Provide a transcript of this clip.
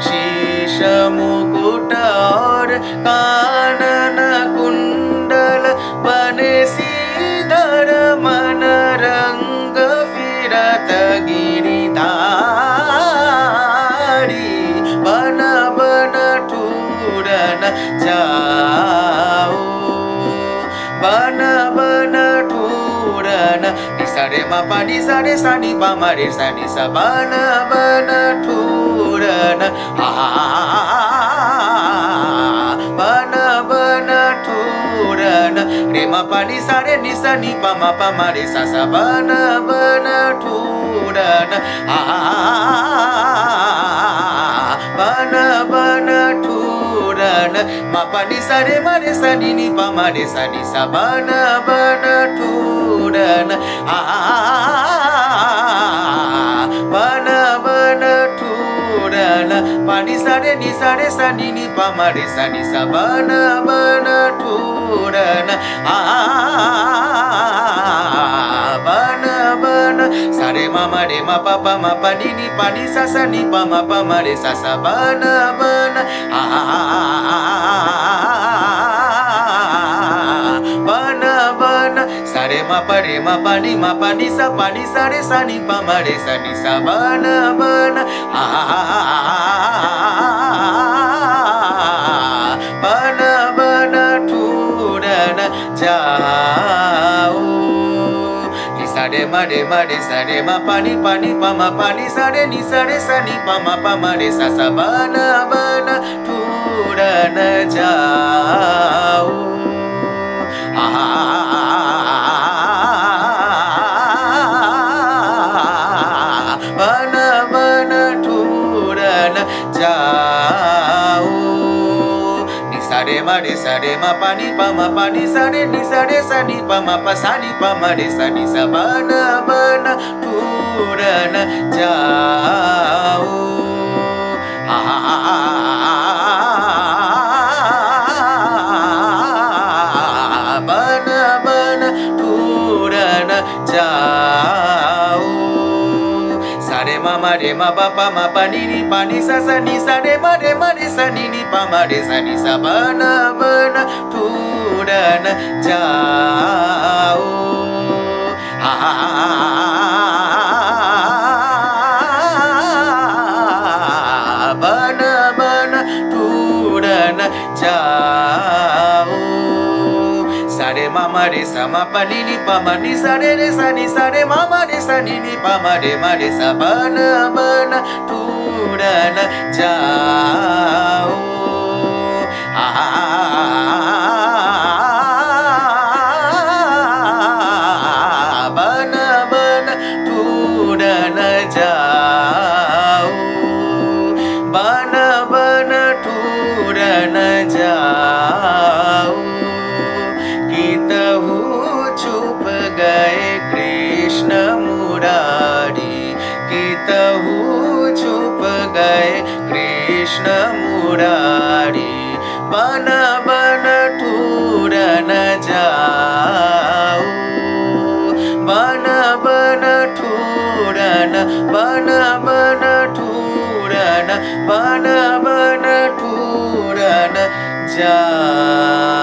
शीश मुकुट और कानन कुंडल बने सीधर मन रंग फिरत गिरिधारी बन बन ठूरन जाओ बन बन ठूरन निसरे मा पा निसरे सा नि पा मा रे सा नि सा बन बन ठूरन बन बन ठूरन रे मा पा नि सा नि पा मा रे सा सा बन बन ठूरन बन बन ठूरन मा पा नि सा रे नि पा मा रे सा नि सा बन बन ठूरन बन बन ठूरन पा नि सा नि पा मा रे सा नि सा बन बन ठूरन बन बन सा रे मा रे मा पा नि पा नि सा नि पा मा रे सा सा बन बन बन बन सा रे मा पा नि सा रे सा नि पा मा रे सा नि सा बन बन बन बन ठूरन जाओ सा रे मा पा नि पा नि सा रे सा नि पा मा रे सा सा बन बन ठूरन जाओ बन बन ठूरन जाओ सा रे मा पा नि सा रे सा नि पा सा नि पा मा रे सा नि सा बन बन ठूरन जाओ बन बन ठूरन जाओ सा रे मा पा नि पा नि सा नि सा रे सा नि पा मा रे सा नि सा बन बन ठूरन जाओ बन बन ठूरन जाओ सा रे मा पा नि पा नि सा रे मा रे सा नि पा मा रे सा बन बन ठूरन जाओ बन बन ठूरन जाओ बन बन ठूरन जाओ कितहु छुप गए कृष्ण मुरारी कितहु छुप गए कृष्ण मुरारी बन बन ठूरन जाओ बन बन ठूरन बन बन ठूरन बन बन ठूरन जाओ।